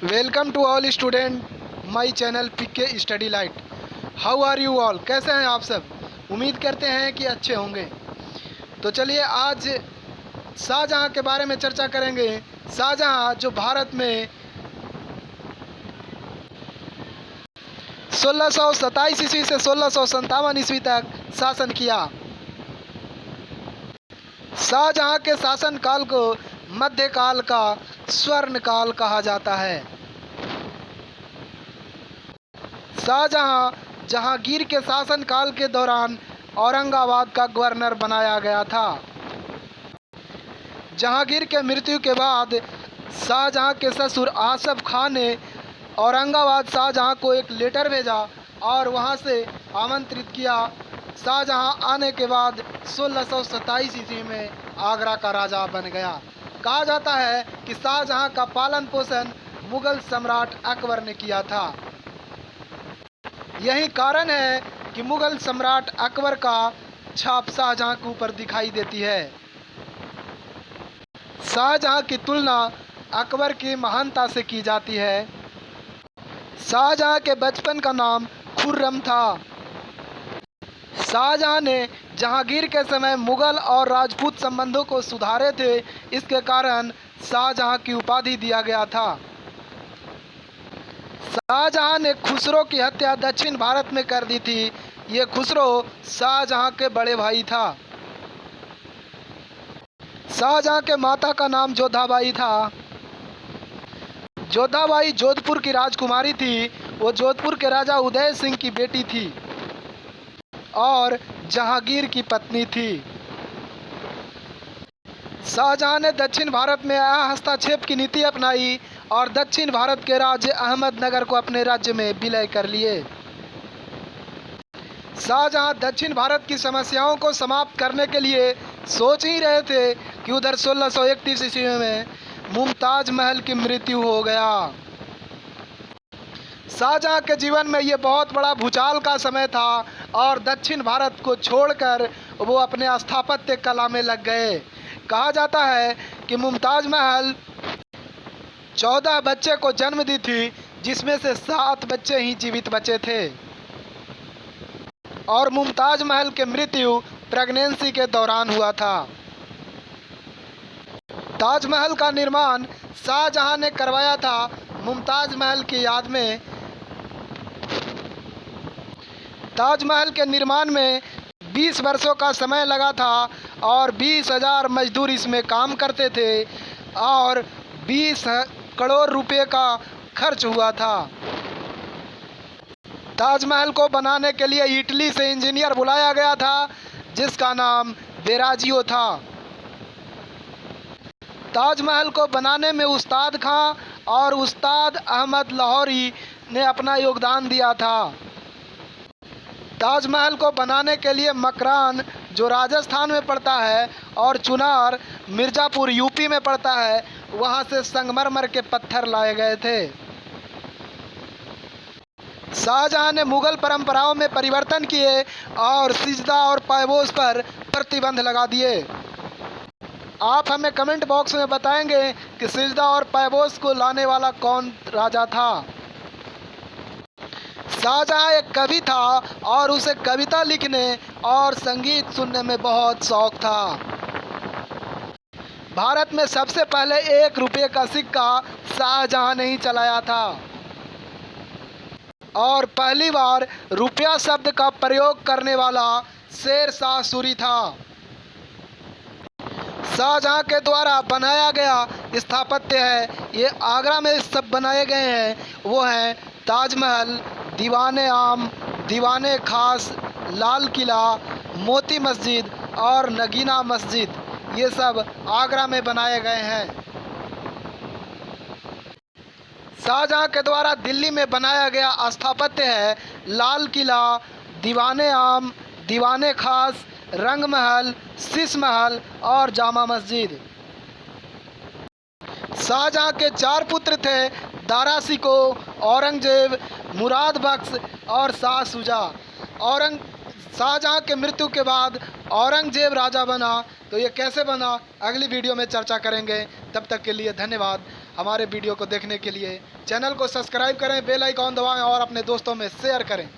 Welcome to all student my channel PK study light. How are you all? कैसे हैं आप सब? उम्मीद करते हैं कि अच्छे होंगे। तो चलिए आज शाहजहाँ के बारे में चर्चा करेंगे। शाहजहाँ जो भारत में 1627 ईस्वी से 1657 ईस्वी तक शासन किया। शाहजहाँ के शासन काल को मध्यकाल का स्वर्ण काल कहा जाता है। शाहजहाँ जहांगीर के शासन काल के दौरान औरंगाबाद का गवर्नर बनाया गया था। जहांगीर के मृत्यु के बाद शाहजहाँ के ससुर आसफ खान ने औरंगाबाद शाहजहाँ को एक लेटर भेजा और वहां से आमंत्रित किया। शाहजहाँ आने के बाद 1627 ईस्वी में आगरा का राजा बन गया। कहा जाता है कि शाहजहाँ का पालन पोषण मुगल सम्राट अकबर ने किया था। यही कारण है कि मुगल सम्राट अकबर का छाप शाहजहाँ के ऊपर दिखाई देती है। शाहजहाँ की तुलना अकबर की महानता से की जाती है। शाहजहाँ के बचपन का नाम खुर्रम था। शाहजहाँ ने जहांगीर के समय मुगल और राजपूत संबंधों को सुधारे थे, इसके कारण शाहजहाँ की उपाधि दिया गया था। शाहजहाँ ने खुसरो की हत्या दक्षिण भारत में कर दी थी। ये खुसरो शाहजहाँ के बड़े भाई था। शाहजहाँ के माता का नाम जोधाबाई था। जोधाबाई जोधपुर की राजकुमारी थी। वो जोधपुर के राजा उदय सिंह की बेटी थी और जहांगीर की पत्नी थी। शाहजहाँ ने दक्षिण भारत में हस्तक्षेप की नीति अपनाई और दक्षिण भारत के राज्य अहमदनगर को अपने राज्य में विलय कर लिए। शाहजहाँ दक्षिण भारत की समस्याओं को समाप्त करने के लिए सोच ही रहे थे कि उधर 1631 ईस्वी में मुमताज महल की मृत्यु हो गया। शाहजहाँ के जीवन में ये बहुत बड़ा भूचाल का समय था और दक्षिण भारत को छोड़कर वो अपने स्थापत्य कला में लग गए। कहा जाता है कि मुमताज महल 14 बच्चे को जन्म दी थी, जिसमें से 7 बच्चे ही जीवित बचे थे और मुमताज महल की मृत्यु प्रेगनेंसी के दौरान हुआ था। ताजमहल का निर्माण शाहजहाँ ने करवाया था। मुमताज महल की याद में ताजमहल के निर्माण में 20 वर्षों का समय लगा था और 20,000 मजदूर इसमें काम करते थे और 20 करोड़ रुपए का खर्च हुआ था। ताजमहल को बनाने के लिए इटली से इंजीनियर बुलाया गया था, जिसका नाम बेराजियो था। ताजमहल को बनाने में उस्ताद खां और उस्ताद अहमद लाहौरी ने अपना योगदान दिया था। ताजमहल को बनाने के लिए मकरान जो राजस्थान में पड़ता है और चुनार मिर्ज़ापुर यूपी में पड़ता है, वहां से संगमरमर के पत्थर लाए गए थे। शाहजहाँ ने मुगल परंपराओं में परिवर्तन किए और सिजदा और पायबोस पर प्रतिबंध लगा दिए। आप हमें कमेंट बॉक्स में बताएंगे कि सिजदा और पायबोस को लाने वाला कौन राजा था। शाहजहाँ एक कवि था और उसे कविता लिखने और संगीत सुनने में बहुत शौक था। भारत में सबसे पहले 1 रुपये का सिक्का शाहजहाँ ने ही चलाया था और पहली बार रुपया शब्द का प्रयोग करने वाला शेर शाह सूरी था। शाहजहाँ के द्वारा बनाया गया स्थापत्य है, ये आगरा में सब बनाए गए हैं, वो हैं ताजमहल, दीवाने आम, दीवाने खास, लाल किला, मोती मस्जिद और नगीना मस्जिद। ये सब आगरा में बनाए गए हैं। शाहजहाँ के द्वारा दिल्ली में बनाया गया स्थापत्य है लाल किला, दीवाने आम, दीवाने खास, रंग महल, शीश महल और जामा मस्जिद। शाहजहाँ के 4 पुत्र थे, दारा शिको, औरंगजेब, मुराद बख्श और शाह शुजा। शाहजहाँ के मृत्यु के बाद औरंगजेब राजा बना। तो ये कैसे बना, अगली वीडियो में चर्चा करेंगे। तब तक के लिए धन्यवाद। हमारे वीडियो को देखने के लिए। चैनल को सब्सक्राइब करें, बेल आइकॉन दबाएं और अपने दोस्तों में शेयर करें।